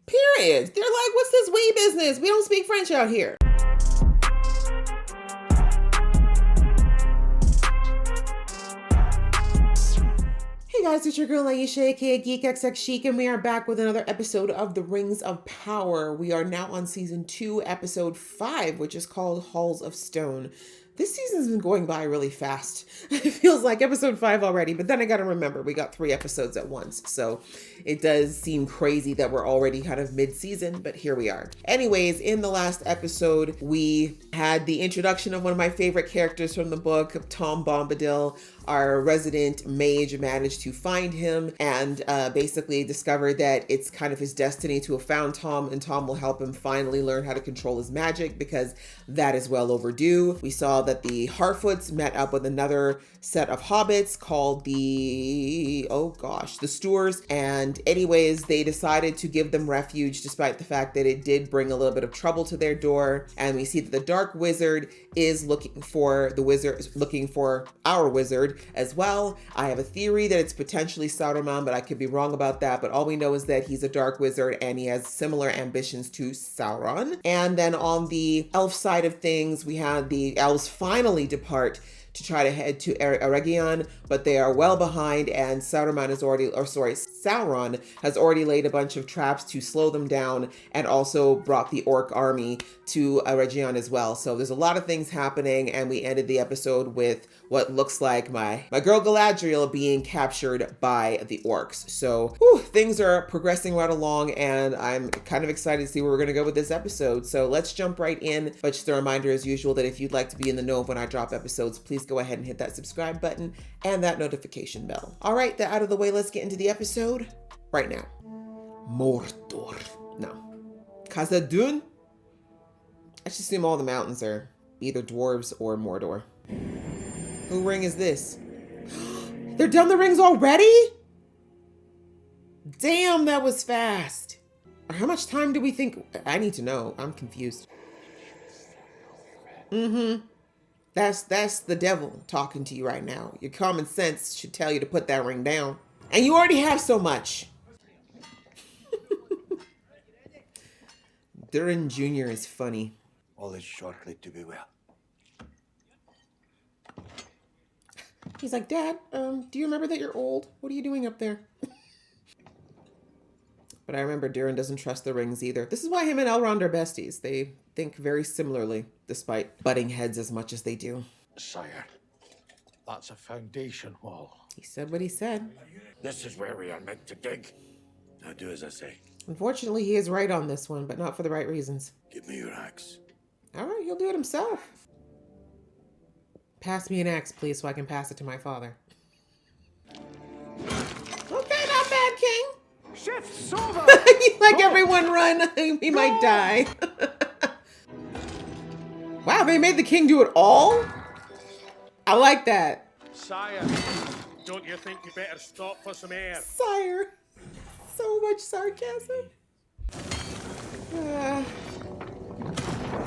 Period. They're like, what's this we business? We don't speak French out here. Hey guys, it's your girl Aisha, aka Geek XX Chic, and we are back with another episode of The Rings of Power. We are now on season 2, episode 5, which is called Halls of Stone. This season's been going by really fast. It feels like episode 5 already, but then I gotta remember we got 3 episodes at once. So it does seem crazy that we're already kind of mid-season, but here we are. Anyways, in the last episode, we had the introduction of one of my favorite characters from the book, Tom Bombadil. Our resident mage managed to find him and basically discovered that it's kind of his destiny to have found Tom, and Tom will help him finally learn how to control his magic because that is well overdue. We saw that the Harfoots met up with another set of hobbits called the Stoors, and anyways, they decided to give them refuge despite the fact that it did bring a little bit of trouble to their door. And we see that the Dark Wizard is looking for our wizard as well. I have a theory that it's potentially Sauron, but I could be wrong about that. But all we know is that he's a dark wizard and he has similar ambitions to Sauron. And then on the elf side of things, we had the elves finally depart to try to head to Eregion, but they are well behind, and Sauron has already laid a bunch of traps to slow them down, and also brought the orc army to Eregion as well. So there's a lot of things happening, and we ended the episode with what looks like my girl Galadriel being captured by the orcs. So things are progressing right along, and I'm kind of excited to see where we're going to go with this episode. So let's jump right in. But just a reminder as usual that if you'd like to be in the know of when I drop episodes, please go ahead and hit that subscribe button and that notification bell. All right, that out of the way, let's get into the episode right now. Mordor. No. Khazad-dûm? I just assume all the mountains are either dwarves or Mordor. Who ring is this? They're done the rings already? Damn, that was fast. How much time do we think? I need to know. I'm confused. That's the devil talking to you right now. Your common sense should tell you to put that ring down. And you already have so much. Durin Jr. is funny. All is shortly to be well. He's like, Dad, do you remember that you're old? What are you doing up there? But I remember Durin doesn't trust the rings either. This is why him and Elrond are besties. They think very similarly, despite butting heads as much as they do. Sire, that's a foundation wall. He said what he said. This is where we are meant to dig. Now do as I say. Unfortunately, he is right on this one, but not for the right reasons. Give me your axe. All right, he'll do it himself. Pass me an axe, please, so I can pass it to my father. Okay, not bad, King. Shift's over! Like, everyone run. We might die. Wow, they made the king do it all? I like that. Sire, don't you think you better stop for some air? Sire. So much sarcasm.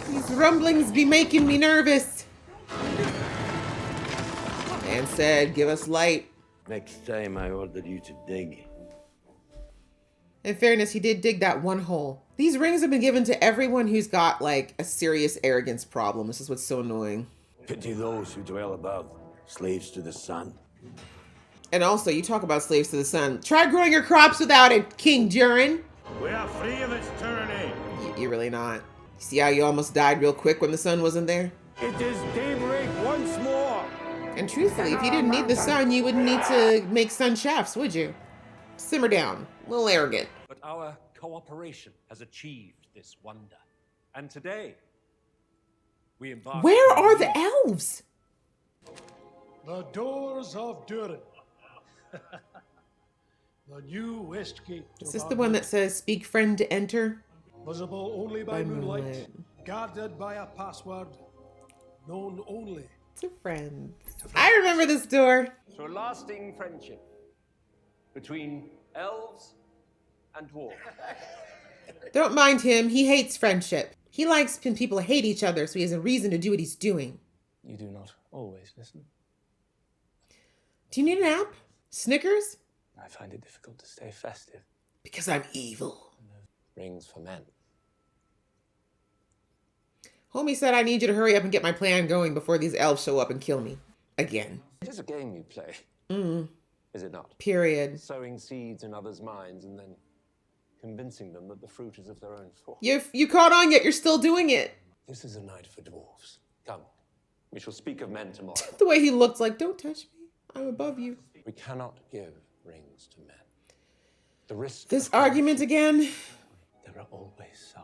These rumblings be making me nervous. Man said, give us light. Next time I order you to dig. In fairness, he did dig that one hole. These rings have been given to everyone who's got like a serious arrogance problem. This is what's so annoying. Pity those who dwell above, slaves to the sun. And also, you talk about slaves to the sun. Try growing your crops without it, King Durin. We are free of its tyranny. You're really not. See how you almost died real quick when the sun wasn't there? It is daybreak once more. And truthfully, if you didn't need the sun, you wouldn't need to make sun shafts, would you? Simmer down. A little arrogant. But our cooperation has achieved this wonder. And today, we embark... Where are the elves? The doors of Durin. The new west gate. Is this the one that says, speak friend to enter? Visible only by moonlight. Guarded by a password. Known only To friends. I remember this door. So a lasting friendship between elves and dwarves. Don't mind him. He hates friendship. He likes when people hate each other, so he has a reason to do what he's doing. You do not always listen. Do you need a nap? Snickers? I find it difficult to stay festive. Because I'm evil. rings for men. Homie said I need you to hurry up and get my plan going before these elves show up and kill me. Again. It is a game you play, is it not? Period. Sowing seeds in others' minds and then convincing them that the fruit is of their own fault. You caught on yet you're still doing it. This is a night for dwarves. Come, we shall speak of men tomorrow. The way he looks like, don't touch me. I'm above you. We cannot give rings to men. The risk. This argument again. There are always some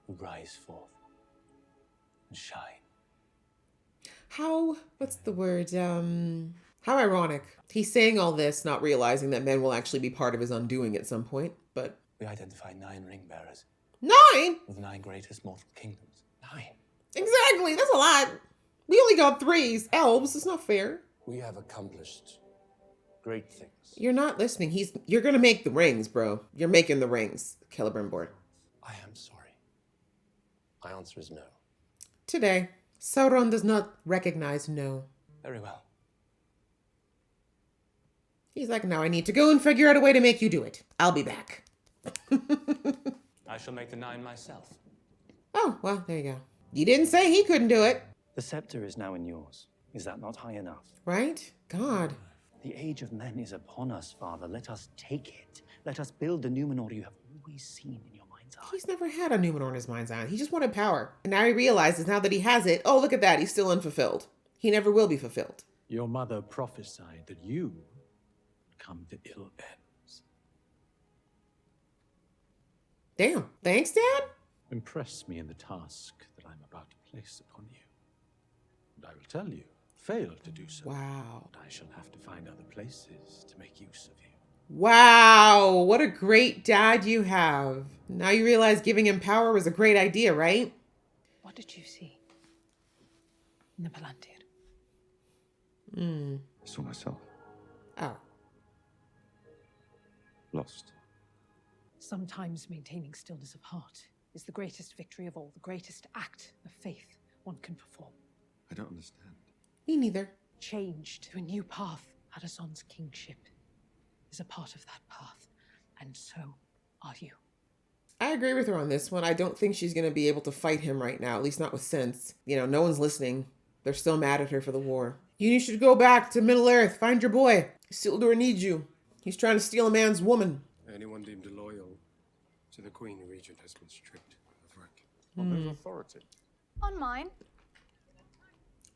who rise forth and shine. What's the word? How ironic. He's saying all this, not realizing that men will actually be part of his undoing at some point, but... We identified 9 ring bearers 9? with the 9 greatest mortal kingdoms. 9. Exactly, that's a lot. We only got 3s. Elves, it's not fair. We have accomplished great things. You're not listening. You're gonna make the rings, bro. You're making the rings, Celebrimbor. I am sorry. My answer is no. Today, Sauron does not recognize no. Very well. He's like, now I need to go and figure out a way to make you do it. I'll be back. I shall make the 9 myself. Oh, well, there you go. You didn't say he couldn't do it. The scepter is now in yours. Is that not high enough? Right? God. The age of men is upon us, Father. Let us take it. Let us build the Numenor you have always seen in your mind's eye. He's never had a Numenor in his mind's eye. He just wanted power. And now he realizes, now that he has it, oh, look at that. He's still unfulfilled. He never will be fulfilled. Your mother prophesied that you would come to ill ends. Damn. Thanks, Dad? Impress me in the task that I'm about to place upon you. And I will tell you, fail to do so. Wow. I shall have to find other places to make use of you. Wow. What a great dad you have. Now you realize giving him power was a great idea, right? What did you see in the Palantir? I saw myself Oh. lost. Sometimes maintaining stillness of heart is the greatest victory of all, the greatest act of faith one can perform. I don't understand. Me neither. Change to a new path. Addison's kingship is a part of that path, and so are you. I agree with her on this one. I don't think she's going to be able to fight him right now, at least not with sense. You know, no one's listening. They're still mad at her for the war. You should go back to Middle-earth. Find your boy. Isildur needs you. He's trying to steal a man's woman. Anyone deemed loyal to the Queen Regent has been stripped of rank. On whose authority? On mine.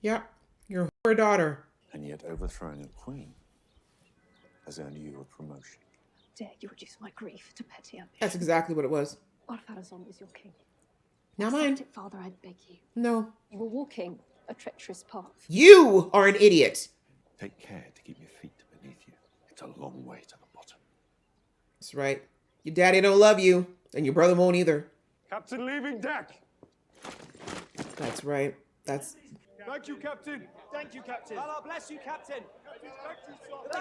Yeah, your whore daughter. And yet overthrowing a queen has earned you a promotion. Dare you reduce my grief to petty ambition? That's exactly what it was. What if Addison is your king? Now Accept mine. it, Father, I beg you. No. You were walking a treacherous path. You are an idiot. Take care to keep your feet beneath you. It's a long way to the bottom. That's right. Your daddy don't love you, and your brother won't either. Captain leaving deck! That's right. Thank you, Captain. Thank you, Captain. Allah bless you, Captain.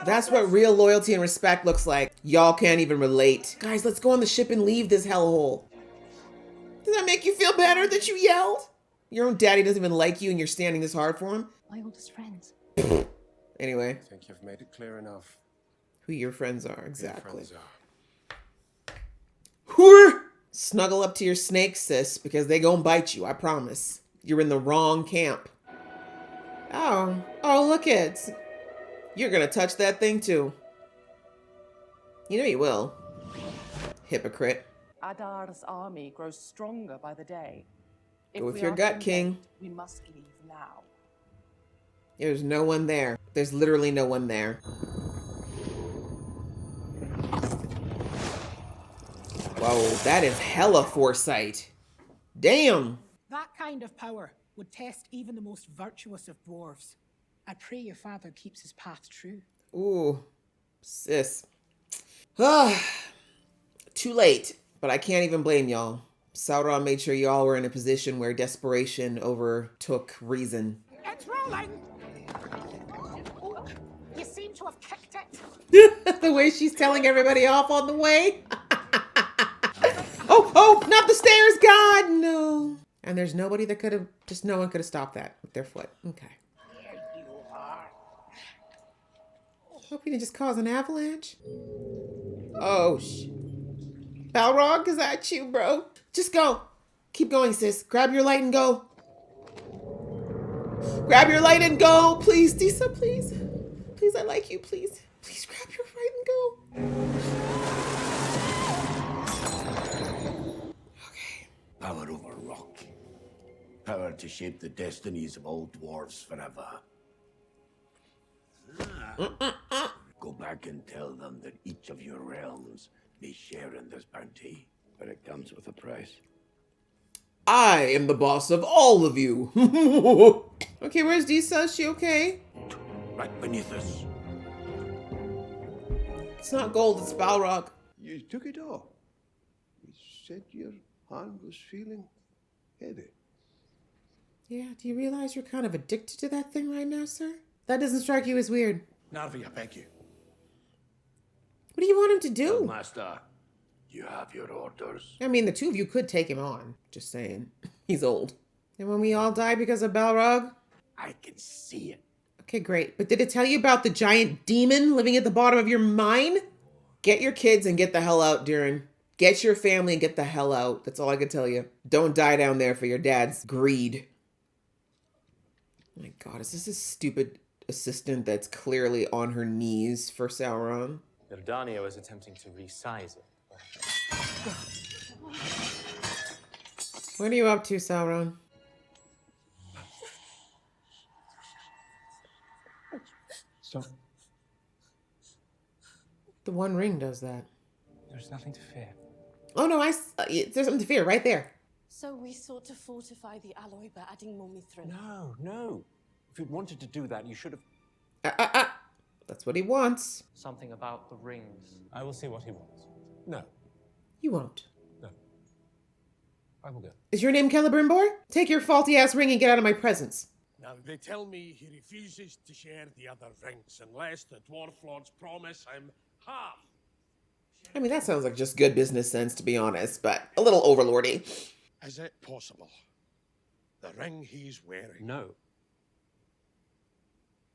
That's what real loyalty and respect looks like. Y'all can't even relate. Guys, let's go on the ship and leave this hellhole. Does that make you feel better that you yelled? Your own daddy doesn't even like you and you're standing this hard for him? My oldest friends. Anyway, I think you've made it clear enough. who your friends are, Your exactly. friends are. Whoor! Snuggle up to your snakes, sis, because they gonna bite you, I promise. You're in the wrong camp. Oh, look it. You're gonna touch that thing too. You know you will. Hypocrite. Adar's army grows stronger by the day. Go with your gut, King. We must leave now. There's no one there. There's literally no one there. Whoa, that is hella foresight. Damn. That kind of power would test even the most virtuous of dwarves. I pray your father keeps his path true. Ooh, sis. Too late, but I can't even blame y'all. Sauron made sure y'all were in a position where desperation overtook reason. It's rolling! You seem to have kicked it. The way she's telling everybody off on the way. Oh, not the stairs, God, no. And there's nobody that could have, just no one could have stopped that with their foot. Okay. Hope you didn't just cause an avalanche. Oh, Balrog, is that you, bro? Just go. Keep going, sis. Grab your light and go. Grab your light and go. Please, Disa, please. Please, I like you, please. Please grab your light and go. Okay. Power over rock. Power to shape the destinies of all dwarves forever. Go back and tell them that each of your realms may share in this bounty, but it comes with a price. I am the boss of all of you. Okay, where's Disa? Is she okay? Right beneath us. It's not gold, it's Balrog. You took it off. You said your hand was feeling heavy. Yeah, do you realize you're kind of addicted to that thing right now, sir? That doesn't strike you as weird. Narvi, I beg you. What do you want him to do? Master, you have your orders. I mean, the two of you could take him on. Just saying. He's old. And when we all die because of Balrog? I can see it. Okay, great. But did it tell you about the giant demon living at the bottom of your mind? Get your kids and get the hell out, Durin. Get your family and get the hell out. That's all I can tell you. Don't die down there for your dad's greed. Oh my god, is this a stupid assistant that's clearly on her knees for Sauron? Dardania was attempting to resize it. What are you up to, Sauron? So, The One Ring does that. there's nothing to fear. Oh no, there's something to fear right there. So we sought to fortify the alloy by adding more mithril. No. If you'd wanted to do that, you should have... That's what he wants. Something about the rings. I will see what he wants. No. You won't. No. I will go. Is your name Celebrimbor? Take your faulty ass ring and get out of my presence. Now, they tell me he refuses to share the other rings unless the Dwarf Lords promise him half. I mean, that sounds like just good business sense, to be honest, but a little overlordy. Is it possible? The ring he's wearing. No.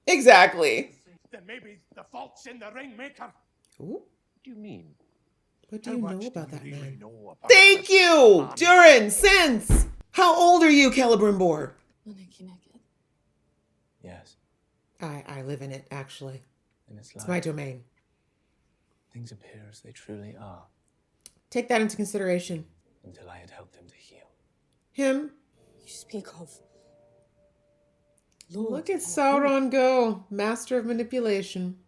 Exactly. Then maybe the fault's in the ring maker. Ooh. What do you mean? What do How you know much about do that you really man? know about Thank this you! man? Durin, sense! How old are you, Celebrimbor? Yes, I live in it, actually. and it's It's my domain. things appear as they truly are, Take that into consideration. until I had helped him to heal. Him? You speak of... Look at Sauron go. Master of manipulation.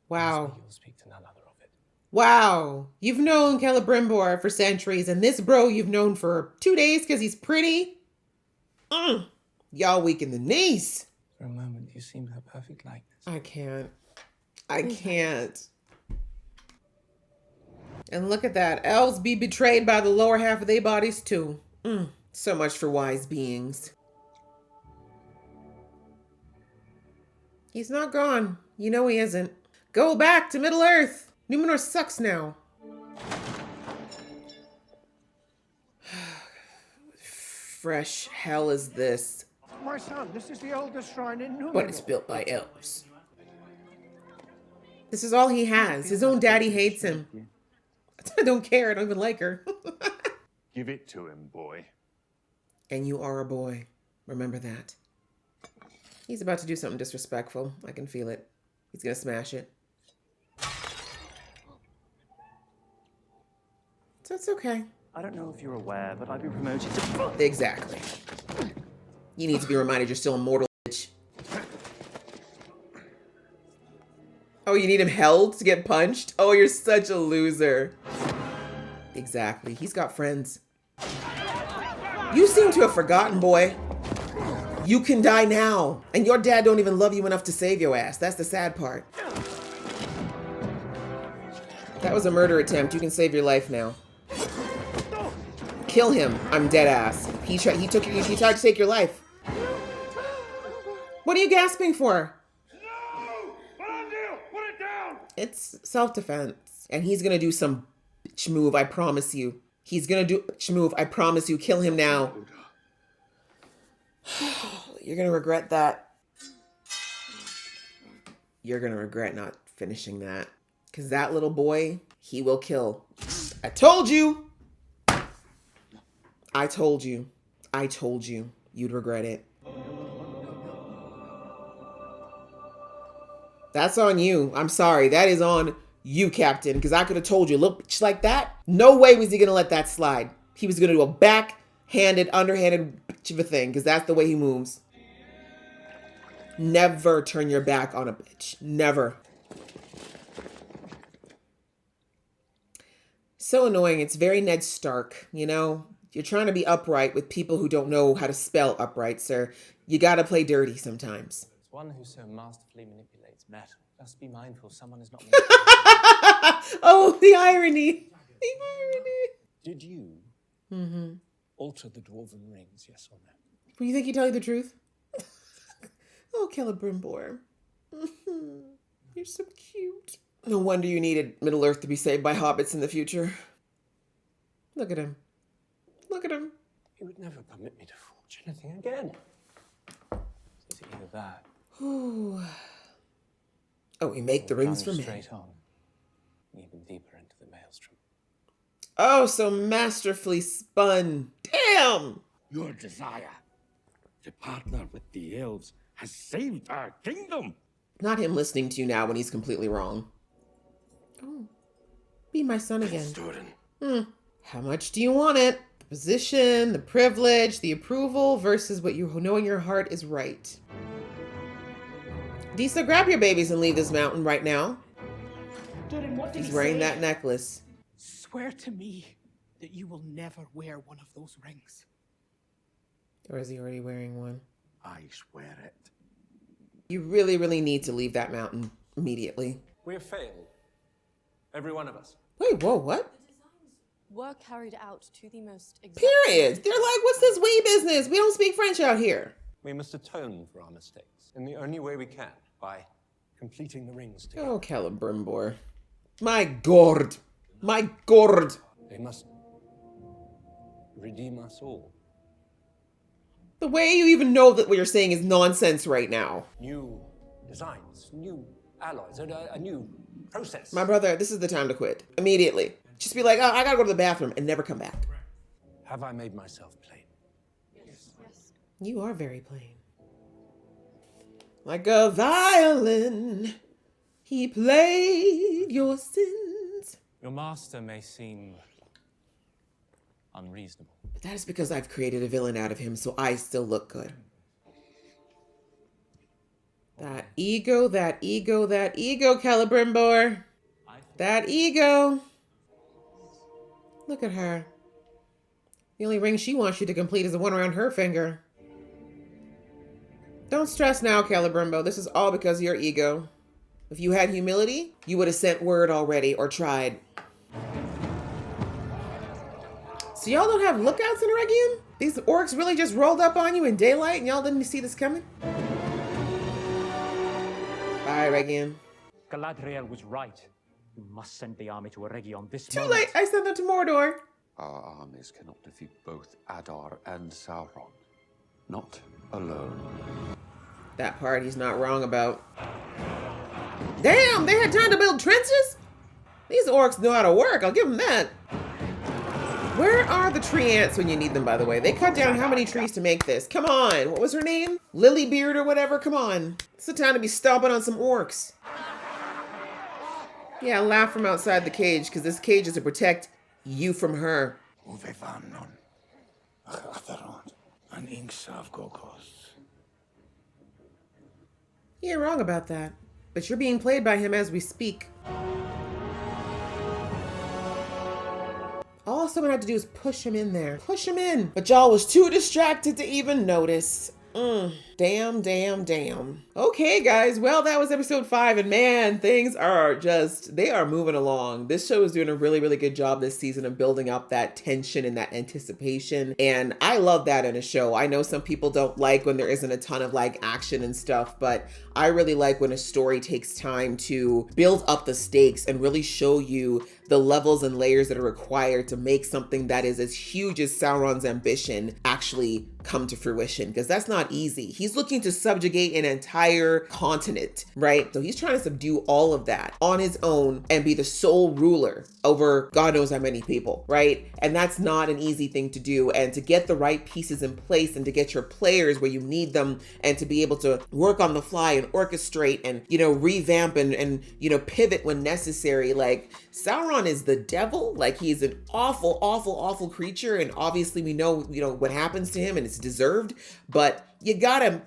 Wow. You will speak to none other of it. Wow. You've known Celebrimbor for centuries, and this bro you've known for 2 days because he's pretty? Y'all weak in the knees. For a moment, you seemed her perfect likeness. I can't. I can't. And look at that. Elves be betrayed by the lower half of their bodies too. So much for wise beings. He's not gone. You know he isn't. Go back to Middle Earth. Numenor sucks now. Fresh hell is this? My son, this is the oldest shrine in Numenor. But it's built by elves. This is all he has. His own daddy hates him. I don't care. I don't even like her. Give it to him, boy. And you are a boy. Remember that. He's about to do something disrespectful. I can feel it. He's gonna smash it. So it's okay. I don't know if you're aware, but I've been promoted to... Exactly. You need to be reminded you're still immortal, bitch. Oh, you need him held to get punched? Oh, you're such a loser. Exactly. He's got friends. You seem to have forgotten, boy. You can die now. And your dad don't even love you enough to save your ass. That's the sad part. That was a murder attempt. You can save your life now. Kill him. I'm dead ass. He tried to take your life. What are you gasping for? No! What on deal? Put it down! It's self-defense. And he's gonna do some bitch move, I promise you. He's gonna do a bitch move, I promise you. Kill him now. You're gonna regret that. You're gonna regret not finishing that. Because that little boy, he will kill. I told you. I told you. I told you. You'd regret it. That's on you. I'm sorry. That is on you, Captain. Because I could have told you, look, just like that. No way was he going to let that slide. He was going to do a backhanded, underhanded bitch of a thing. Because that's the way he moves. Never turn your back on a bitch. Never. So annoying. It's very Ned Stark, you know? You're trying to be upright with people who don't know how to spell upright, sir. You gotta play dirty sometimes. It's one who so masterfully manipulates metal. Just be mindful someone is not Oh, the irony. The irony. Did you alter the dwarven rings, yes or no? Well, you think he'd tell you the truth? Oh, Celebrimbor. You're so cute. No wonder you needed Middle-earth to be saved by hobbits in the future. Look at him. Look at him. He would never permit me to forge anything again. Is it either that? Oh, we make the rings for men. Straight on, even deeper into the maelstrom. Oh, so masterfully spun. Damn! Your desire to partner with the elves has saved our kingdom. Not him listening to you now when he's completely wrong. Oh, be my son again. How much do you want it? The position, the privilege, the approval versus what you know in your heart is right. Disa, grab your babies and leave this mountain right now. Durin, what did He's he wearing say? that necklace. Swear to me that you will never wear one of those rings. Or is he already wearing one? I swear it. You really, really need to leave that mountain immediately. We have failed. Every one of us. Wait, whoa, what? Were carried out to the most Period. They're like, what's this wee business? We don't speak French out here. We must atone for our mistakes in the only way we can, by completing the rings together. Oh, Celebrimbor. My God. My God. They must redeem us all. The way you even know that what you're saying is nonsense right now. New designs, new alloys, a new process. My brother, this is the time to quit. Immediately. Just be like, oh, I gotta go to the bathroom and never come back. Have I made myself plain? Yes. You are very plain. Like a violin, he played your sins. Your master may seem unreasonable. But that is because I've created a villain out of him, so I still look good. That ego, that ego, that ego, Celebrimbor. That ego. Look at her. The only ring she wants you to complete is the one around her finger. Don't stress now, Celebrimbor. This is all because of your ego. If you had humility, you would have sent word already or tried. So y'all don't have lookouts in Eregion? These orcs really just rolled up on you in daylight and y'all didn't see this coming? Bye, Eregion. Galadriel was right. You must send the army to Eregion this Too moment. late. I sent them to Mordor. Our armies cannot defeat both Adar and Sauron. Not alone. That part he's not wrong about. Damn, they had time to build trenches? These orcs know how to work, I'll give them that. Where are the tree ants when you need them, by the way? They cut down how many trees to make this? Come on, what was her name? Lilybeard or whatever, come on. It's the time to be stomping on some orcs. Yeah, laugh from outside the cage, because this cage is to protect you from her. You ain't wrong about that. But you're being played by him as we speak. All someone had to do is push him in there. Push him in. But y'all was too distracted to even notice. Damn, damn, damn. Okay, guys. Well, that was episode 5. And man, things are just, they are moving along. This show is doing a really, really good job this season of building up that tension and that anticipation. And I love that in a show. I know some people don't like when there isn't a ton of like action and stuff, but I really like when a story takes time to build up the stakes and really show you the levels and layers that are required to make something that is as huge as Sauron's ambition actually come to fruition, because that's not easy. He's He's looking to subjugate an entire continent, right? So he's trying to subdue all of that on his own and be the sole ruler over God knows how many people, right? And that's not an easy thing to do. And to get the right pieces in place and to get your players where you need them and to be able to work on the fly and orchestrate and, revamp and pivot when necessary. Like, Sauron is the devil. Like, he's an awful, awful, awful creature. And obviously we know, what happens to him, and it's deserved, but you gotta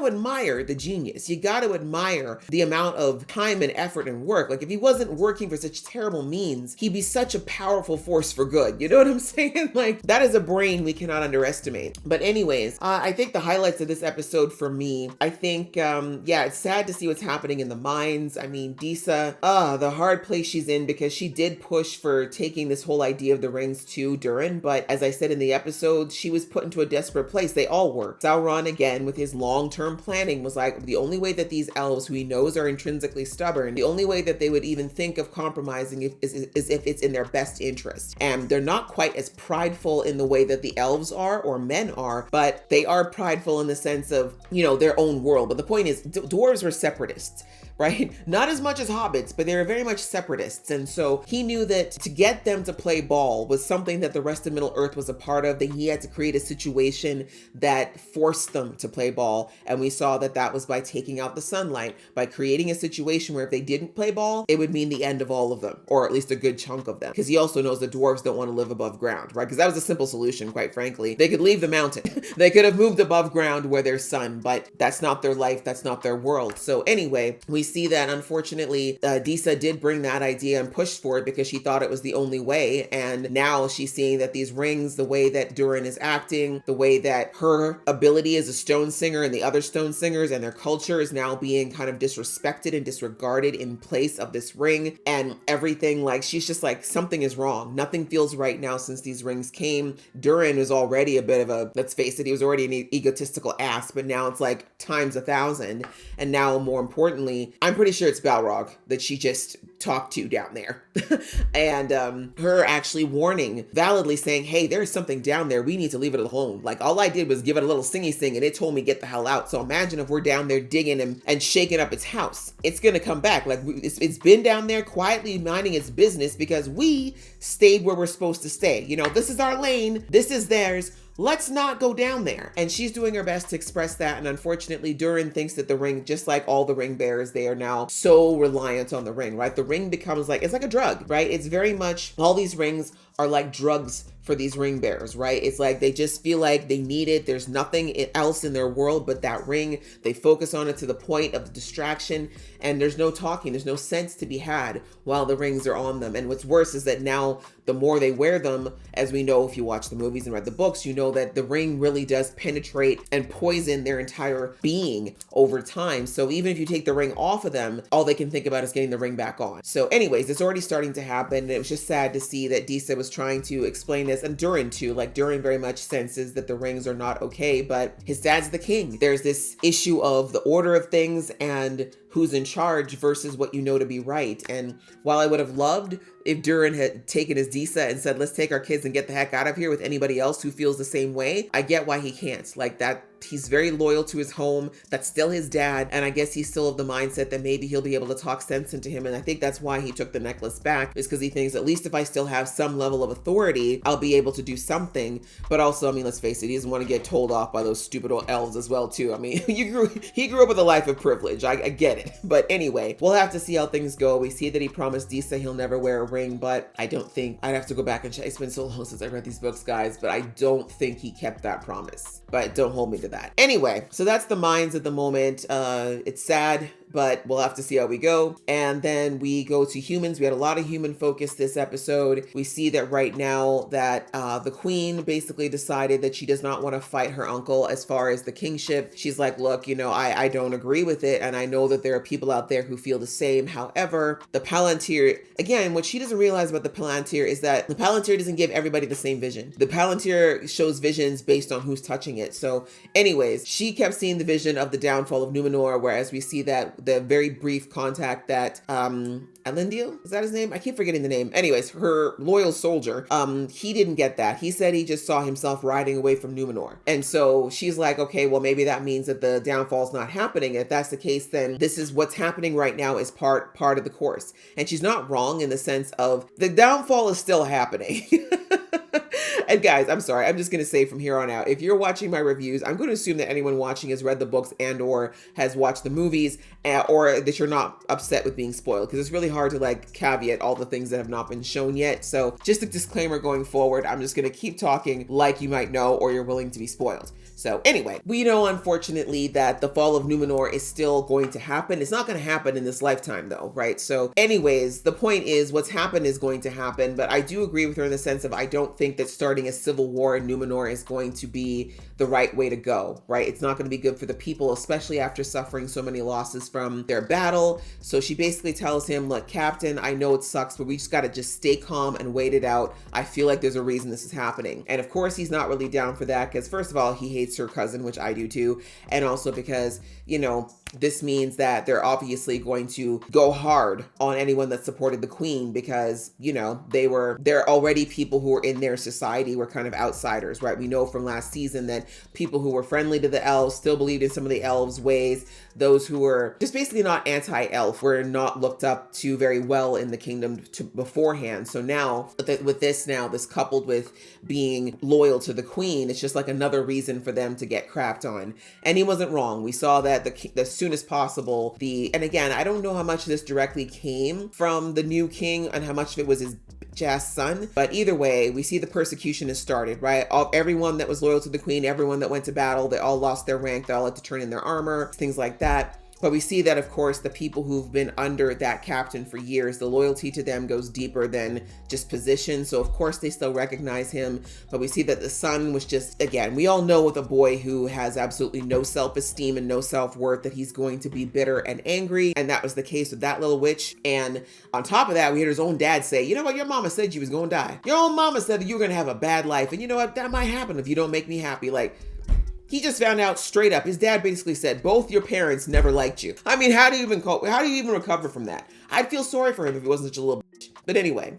admire the genius. You gotta admire the amount of time and effort and work. Like, if he wasn't working for such terrible means, he'd be such a powerful force for good. You know what I'm saying? Like, that is a brain we cannot underestimate. But anyways, I think the highlights of this episode for me, I think, it's sad to see what's happening in the mines. I mean, Disa, the hard place she's in, because she did push for taking this whole idea of the rings to Durin. But as I said in the episode, she was put into a desperate place. They all were. Sauron, again, with his long-term planning, was like, the only way that these elves, who he knows are intrinsically stubborn, the only way that they would even think of compromising is if it's in their best interest. And they're not quite as prideful in the way that the elves are or men are, but they are prideful in the sense of, their own world. But the point is, dwarves were separatists, right? Not as much as hobbits, but they were very much separatists. And so he knew that to get them to play ball was something that the rest of Middle Earth was a part of, that he had to create a situation that forced them to play ball. And we saw that that was by taking out the sunlight, by creating a situation where if they didn't play ball, it would mean the end of all of them, or at least a good chunk of them. Because he also knows that dwarves don't want to live above ground, right? Because that was a simple solution, quite frankly. They could leave the mountain. They could have moved above ground where there's sun, but that's not their life. That's not their world. So anyway, we see that unfortunately, Disa did bring that idea and pushed for it because she thought it was the only way. And now she's seeing that these rings, the way that Durin is acting, the way that her ability as a stone singer and the other stone singers and their culture is now being kind of disrespected and disregarded in place of this ring and everything. Like, she's just like, something is wrong. Nothing feels right now since these rings came. Durin was already a bit of a, let's face it, he was already an egotistical ass, but now it's like times 1,000. And now, more importantly, I'm pretty sure it's Balrog that she just talked to down there. And her actually warning, validly saying, hey, there's something down there. We need to leave it alone. Like, all I did was give it a little singy sing and it told me get the hell out. So imagine if we're down there digging and shaking up its house. It's going to come back. Like, it's been down there quietly minding its business because we stayed where we're supposed to stay. This is our lane. This is theirs. Let's not go down there. And she's doing her best to express that. And unfortunately, Durin thinks that the ring, just like all the ring bearers, they are now so reliant on the ring, right? The ring becomes like, it's like a drug, right? It's very much, all these rings are like drugs for these ring bearers, right? It's like they just feel like they need it. There's nothing else in their world but that ring. They focus on it to the point of distraction, and there's no talking. There's no sense to be had while the rings are on them. And what's worse is that now the more they wear them, as we know if you watch the movies and read the books, you know that the ring really does penetrate and poison their entire being over time. So even if you take the ring off of them, all they can think about is getting the ring back on. So anyways, it's already starting to happen. And it was just sad to see that Disa was trying to explain this, and Durin too. Like, Durin very much senses that the rings are not okay, but his dad's the king. There's this issue of the order of things and who's in charge versus what you know to be right. And while I would have loved if Durin had taken his Disa and said, let's take our kids and get the heck out of here with anybody else who feels the same way, I get why he can't. Like, that, he's very loyal to his home. That's still his dad. And I guess he's still of the mindset that maybe he'll be able to talk sense into him. And I think that's why he took the necklace back, is because he thinks at least if I still have some level of authority, I'll be able to do something. But also, I mean, let's face it, he doesn't want to get told off by those stupid old elves as well too. I mean, he grew up with a life of privilege. I get it. But anyway, we'll have to see how things go. We see that he promised Disa he'll never wear a ring, but I don't think, I'd have to go back and check. It's been so long since I read these books, guys, but I don't think he kept that promise. But don't hold me to that. Anyway, so that's the mines at the moment. It's sad, but we'll have to see how we go. And then we go to humans. We had a lot of human focus this episode. We see that right now that the queen basically decided that she does not want to fight her uncle as far as the kingship. She's like, look, I don't agree with it. And I know that there are people out there who feel the same. However, the Palantir, again, what she doesn't realize about the Palantir is that the Palantir doesn't give everybody the same vision. The Palantir shows visions based on who's touching it. So anyways, she kept seeing the vision of the downfall of Numenor, whereas we see that the very brief contact that Elendil, is that his name? I keep forgetting the name. Anyways, her loyal soldier, he didn't get that. He said he just saw himself riding away from Numenor. And so she's like, okay, well, maybe that means that the downfall's not happening. If that's the case, then this is what's happening right now is part of the course. And she's not wrong in the sense of the downfall is still happening. And guys, I'm sorry, I'm just going to say from here on out, if you're watching my reviews, I'm going to assume that anyone watching has read the books and or has watched the movies, or that you're not upset with being spoiled, because it's really hard to like caveat all the things that have not been shown yet. So just a disclaimer going forward, I'm just going to keep talking like you might know or you're willing to be spoiled. So anyway, we know unfortunately that the fall of Numenor is still going to happen. It's not going to happen in this lifetime though, right? So anyways, the point is what's happened is going to happen, but I do agree with her in the sense of I don't think that starting a civil war in Numenor is going to be the right way to go, right? It's not going to be good for the people, especially after suffering so many losses from their battle. So she basically tells him, look, Captain, I know it sucks, but we just got to just stay calm and wait it out. I feel like there's a reason this is happening. And of course, he's not really down for that because first of all, he hates her cousin, which I do too. And also because, you know, this means that they're obviously going to go hard on anyone that supported the queen because, you know, they're already people who were in their society were kind of outsiders, right? We know from last season that people who were friendly to the elves still believed in some of the elves' ways. Those who were just basically not anti-elf were not looked up to very well in the kingdom beforehand. So now with this coupled with being loyal to the queen, it's just like another reason for them to get crapped on. And he wasn't wrong. We saw that as soon as possible, and again, I don't know how much of this directly came from the new king and how much of it was his Jazz son, but either way, we see the persecution has started, right? Everyone that was loyal to the queen, everyone that went to battle, they all lost their rank, they all had to turn in their armor, things like that. But we see that, of course, the people who've been under that captain for years, the loyalty to them goes deeper than just position. So, of course, they still recognize him. But we see that the son was just, again, we all know with a boy who has absolutely no self-esteem and no self-worth that he's going to be bitter and angry. And that was the case with that little witch. And on top of that, we heard his own dad say, you know what, your mama said you was going to die. Your own mama said that you were going to have a bad life. And you know what, that might happen if you don't make me happy. Like, he just found out straight up. His dad basically said, both your parents never liked you. I mean, how do you even recover from that? I'd feel sorry for him if he wasn't such a little bitch. But anyway,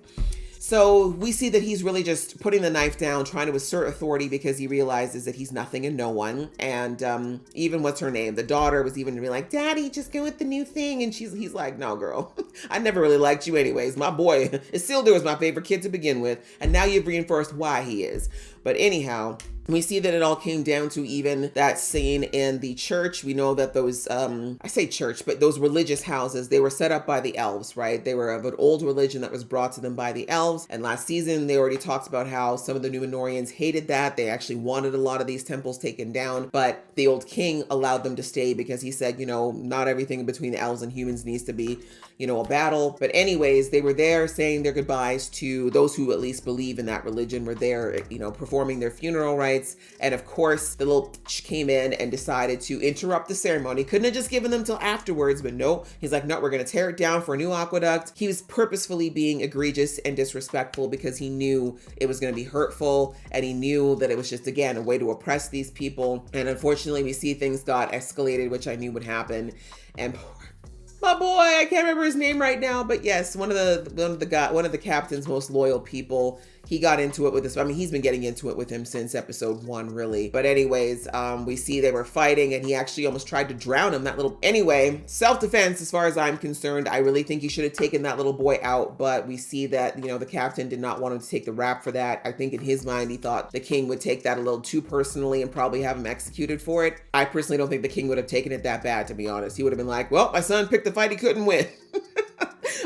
so we see that he's really just putting the knife down, trying to assert authority because he realizes that he's nothing and no one. And even what's her name? The daughter was even to be like, Daddy, just go with the new thing. And he's like, no, girl, I never really liked you anyways. My boy, Isildur was my favorite kid to begin with. And now you've reinforced why he is. But anyhow, we see that it all came down to even that scene in the church. We know that those, I say church, but those religious houses, they were set up by the elves, right? They were of an old religion that was brought to them by the elves. And last season, they already talked about how some of the Numenorians hated that. They actually wanted a lot of these temples taken down, but the old king allowed them to stay because he said, you know, not everything between the elves and humans needs to be, you know, a battle. But anyways, they were there saying their goodbyes to those who at least believe in that religion, were there, you know, performing their funeral rites. And of course, the little bitch came in and decided to interrupt the ceremony. Couldn't have just given them till afterwards, but no, he's like, no, we're going to tear it down for a new aqueduct. He was purposefully being egregious and disrespectful because he knew it was going to be hurtful. And he knew that it was just, again, a way to oppress these people. And unfortunately, we see things got escalated, which I knew would happen. And my boy, I can't remember his name right now, but yes, one of the captain's most loyal people, he got into it with this. I mean, he's been getting into it with him since episode 1, really. But anyways, we see they were fighting and he actually almost tried to drown him. Anyway, self-defense as far as I'm concerned. I really think he should have taken that little boy out, but we see that, you know, the captain did not want him to take the rap for that. I think in his mind, he thought the king would take that a little too personally and probably have him executed for it. I personally don't think the king would have taken it that bad, to be honest. He would have been like, well, my son picked the fight he couldn't win.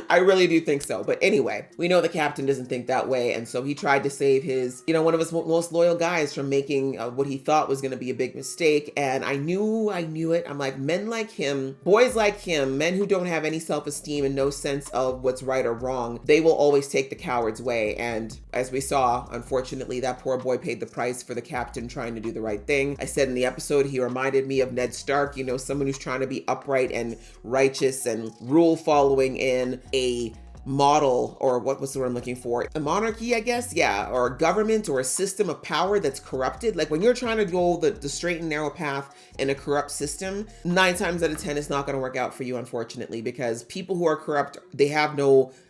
I really do think so. But anyway, we know the captain doesn't think that way. And so he tried to save his, you know, one of his most loyal guys from making what he thought was going to be a big mistake. And I knew it. I'm like, men like him, boys like him, men who don't have any self-esteem and no sense of what's right or wrong, they will always take the coward's way. And as we saw, unfortunately, that poor boy paid the price for the captain trying to do the right thing. I said in the episode, he reminded me of Ned Stark, you know, someone who's trying to be upright and righteous and rule following in a model, or what was the word I'm looking for? A monarchy, I guess? Yeah, or a government or a system of power that's corrupted. Like when you're trying to go the straight and narrow path in a corrupt system, 9 times out of 10, it's not going to work out for you, unfortunately, because people who are corrupt,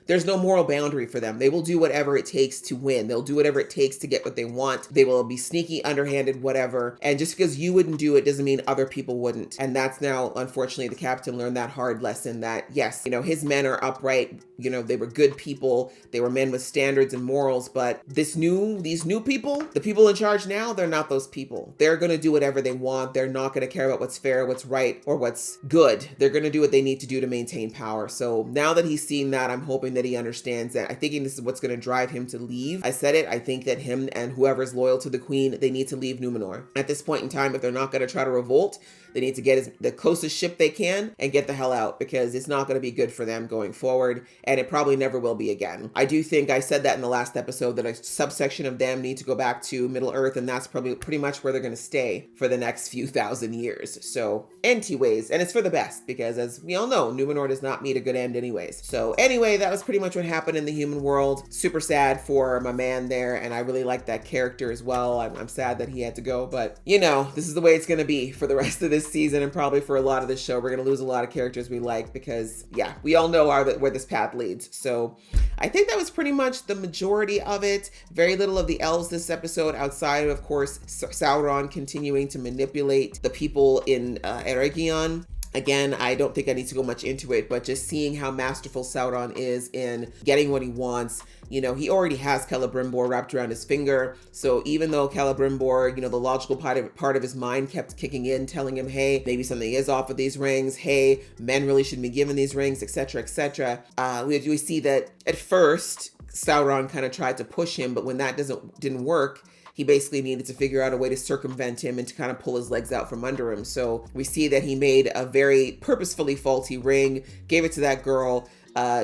there's no moral boundary for them. They will do whatever it takes to win. They'll do whatever it takes to get what they want. They will be sneaky, underhanded, whatever. And just because you wouldn't do it doesn't mean other people wouldn't. And that's now, unfortunately, the captain learned that hard lesson that, yes, his men are upright. They were good people. They were men with standards and morals. But these new people, the people in charge now, they're not those people. They're going to do whatever they want. They're not going to care about what's fair, what's right, or what's good. They're going to do what they need to do to maintain power. So now that he's seen that, I'm hoping that he understands that. I think this is what's going to drive him to leave. I said it. I think that him and whoever's loyal to the queen, they need to leave Numenor. At this point in time, if they're not going to try to revolt, they need to get the closest ship they can and get the hell out, because it's not going to be good for them going forward, and it probably never will be again. I do think I said that in the last episode, that a subsection of them need to go back to Middle Earth, and that's probably pretty much where they're going to stay for the next few thousand years. So anyways, and it's for the best, because as we all know, Numenor does not meet a good end anyways. So anyway, that was pretty much what happened in the human world. Super sad for my man there, and I really like that character as well. I'm sad that he had to go, but this is the way it's going to be for the rest of this season, and probably for a lot of this show. We're going to lose a lot of characters we like, because yeah, we all know where this path leads. So I think that was pretty much the majority of it. Very little of the elves this episode, outside of course, Sauron continuing to manipulate the people in Eregion. Again, I don't think I need to go much into it, but just seeing how masterful Sauron is in getting what he wants. He already has Celebrimbor wrapped around his finger. So even though Celebrimbor, the logical part of his mind kept kicking in, telling him, hey, maybe something is off with these rings. Hey, men really shouldn't be given these rings, etc., etc. We see that at first, Sauron kind of tried to push him, but when that didn't work, he basically needed to figure out a way to circumvent him and to kind of pull his legs out from under him. So we see that he made a very purposefully faulty ring, gave it to that girl.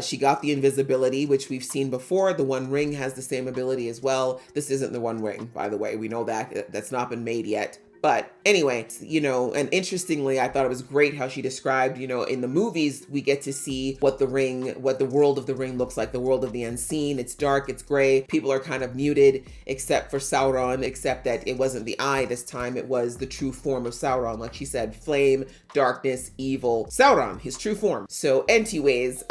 She got the invisibility, which we've seen before. The One Ring has the same ability as well. This isn't the One Ring, by the way. We know that. That's not been made yet. But anyway, and interestingly, I thought it was great how she described, in the movies, we get to see what the world of the ring looks like, the world of the unseen. It's dark, it's gray. People are kind of muted, except for Sauron, except that it wasn't the eye this time. It was the true form of Sauron. Like she said, flame, darkness, evil. Sauron, his true form. So anyways,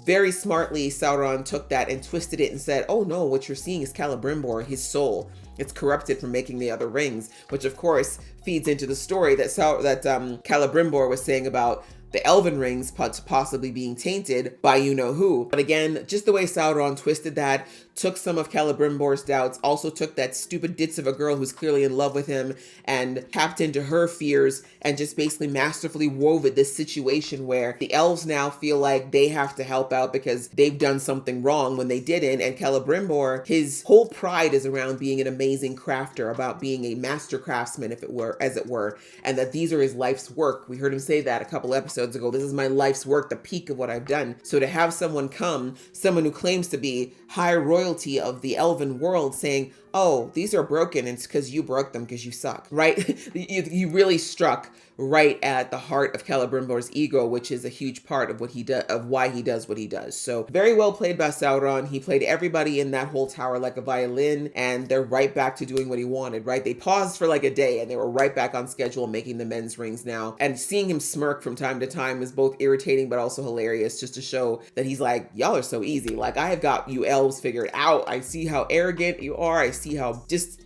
very smartly, Sauron took that and twisted it and said, oh no, what you're seeing is Celebrimbor, his soul. It's corrupted from making the other rings, which of course feeds into the story that Celebrimbor was saying about the elven rings possibly being tainted by you-know-who. But again, just the way Sauron twisted that, took some of Celebrimbor's doubts, also took that stupid ditz of a girl who's clearly in love with him and tapped into her fears and just basically masterfully wove it this situation where the elves now feel like they have to help out because they've done something wrong when they didn't. And Celebrimbor, his whole pride is around being an amazing crafter, about being a master craftsman, as it were, and that these are his life's work. We heard him say that a couple episodes ago. This is my life's work, the peak of what I've done. So to have someone who claims to be high royalty of the elven world saying, oh, these are broken, and it's because you broke them because you suck, right? you really struck right at the heart of Celebrimbor's ego, which is a huge part of what he does, of why he does what he does. So very well played by Sauron. He played everybody in that whole tower like a violin, and they're right back to doing what he wanted, right? They paused for like a day and they were right back on schedule making the men's rings now. And seeing him smirk from time to time is both irritating but also hilarious, just to show that he's like, y'all are so easy. Like, I have got you elves figured out. I see how arrogant you are. I see how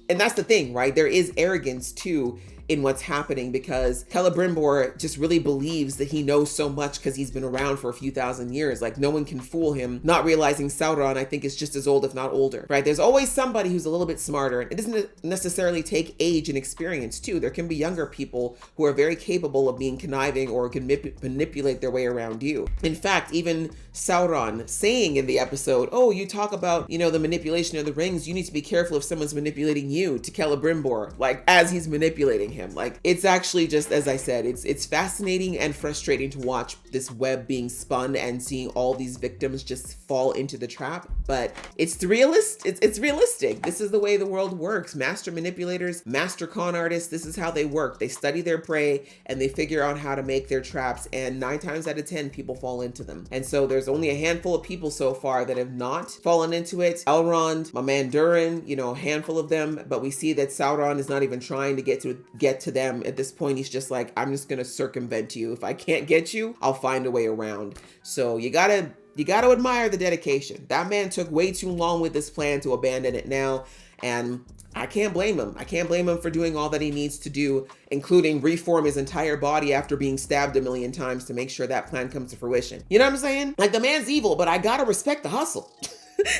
and that's the thing, right? There is arrogance too in what's happening, because Celebrimbor just really believes that he knows so much because he's been around for a few thousand years. Like, no one can fool him, not realizing Sauron, I think, is just as old, if not older, right? There's always somebody who's a little bit smarter. It doesn't necessarily take age and experience too. There can be younger people who are very capable of being conniving or can manipulate their way around you. In fact, even Sauron saying in the episode, oh, you talk about, the manipulation of the rings, you need to be careful if someone's manipulating you, to Celebrimbor, like as he's manipulating him. him. Like, it's actually just, as I said, it's fascinating and frustrating to watch this web being spun and seeing all these victims just fall into the trap. But it's realistic. This is the way the world works. Master manipulators, master con artists, this is how they work. They study their prey and they figure out how to make their traps, and 9 times out of 10 people fall into them. And so there's only a handful of people so far that have not fallen into it. Elrond, my man Durin, you know, a handful of them, but we see that Sauron is not even trying to get to them. At this point, he's just like, I'm just gonna circumvent you. If I can't get you, I'll find a way around. So you gotta admire the dedication. That man took way too long with this plan to abandon it now, and I can't blame him. I can't blame him for doing all that he needs to do, including reform his entire body after being stabbed a million times to make sure that plan comes to fruition. You know what I'm saying? Like, the man's evil, but I gotta respect the hustle.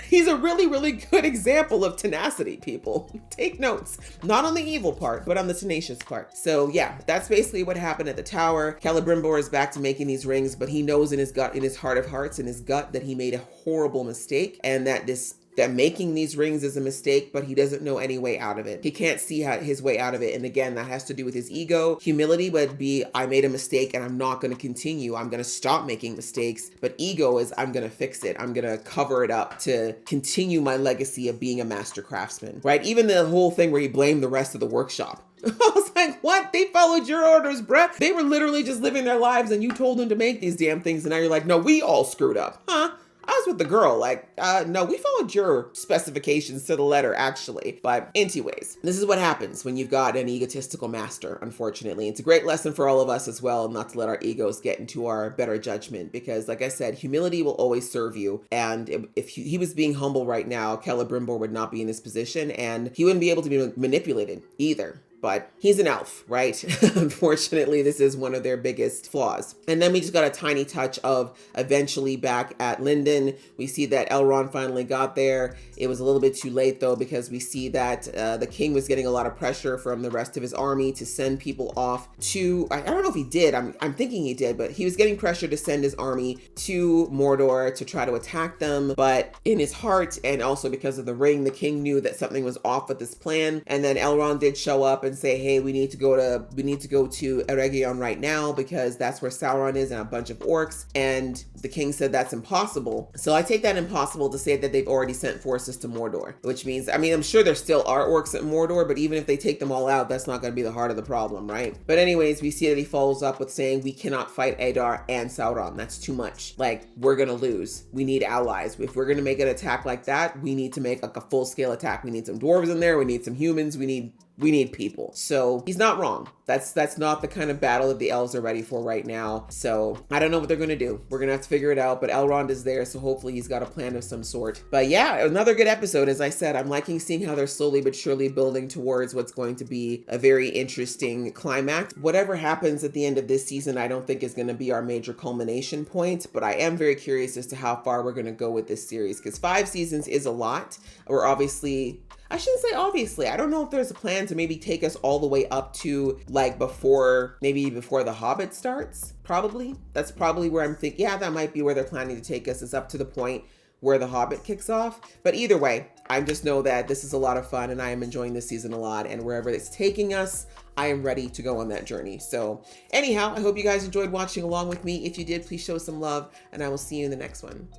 He's a really, really good example of tenacity, people. Take notes. Not on the evil part, but on the tenacious part. So yeah, that's basically what happened at the tower. Celebrimbor is back to making these rings, but he knows in his gut, in his heart of hearts, in his gut, that he made a horrible mistake, and that making these rings is a mistake, but he doesn't know any way out of it. He can't see his way out of it. And again, that has to do with his ego. Humility would be, I made a mistake and I'm not going to continue. I'm going to stop making mistakes. But ego is, I'm going to fix it. I'm going to cover it up to continue my legacy of being a master craftsman, right? Even the whole thing where he blamed the rest of the workshop. I was like, what? They followed your orders, bruh. They were literally just living their lives and you told them to make these damn things. And now you're like, no, we all screwed up. Huh? I was with the girl, like, no, we followed your specifications to the letter, actually. But anyways, this is what happens when you've got an egotistical master, unfortunately. It's a great lesson for all of us as well, not to let our egos get into our better judgment, because like I said, humility will always serve you. And if he was being humble right now, Celebrimbor would not be in this position, and he wouldn't be able to be manipulated either. But he's an elf, right? Unfortunately, this is one of their biggest flaws. And then we just got a tiny touch of eventually back at Linden. We see that Elrond finally got there. It was a little bit too late though, because we see that the king was getting a lot of pressure from the rest of his army to send people off to, I don't know if he did, I'm thinking he did, but he was getting pressure to send his army to Mordor to try to attack them. But in his heart, and also because of the ring, the king knew that something was off with this plan. And then Elrond did show up and say, hey, we need to go to Eregion right now because that's where Sauron is and a bunch of orcs. And the king said that's impossible. So I take that impossible to say that they've already sent forces to Mordor, which means, I mean, I'm sure there still are orcs at Mordor, but even if they take them all out, that's not going to be the heart of the problem, right? But anyways, we see that he follows up with saying, we cannot fight Adar and Sauron. That's too much. Like, we're going to lose. We need allies. If we're going to make an attack like that, we need to make like a full scale attack. We need some dwarves in there. We need some humans. We need people. So he's not wrong. That's not the kind of battle that the elves are ready for right now. So I don't know what they're going to do. We're going to have to figure it out, but Elrond is there. So hopefully he's got a plan of some sort. But yeah, another good episode. As I said, I'm liking seeing how they're slowly but surely building towards what's going to be a very interesting climax. Whatever happens at the end of this season, I don't think is going to be our major culmination point, but I am very curious as to how far we're going to go with this series, because 5 seasons is a lot. We're obviously, I shouldn't say obviously, I don't know if there's a plan to maybe take us all the way up to like before The Hobbit starts. Probably. That's probably where I'm thinking, yeah, that might be where they're planning to take us, is up to the point where The Hobbit kicks off. But either way, I just know that this is a lot of fun and I am enjoying this season a lot, and wherever it's taking us, I am ready to go on that journey. So anyhow, I hope you guys enjoyed watching along with me. If you did, please show some love and I will see you in the next one.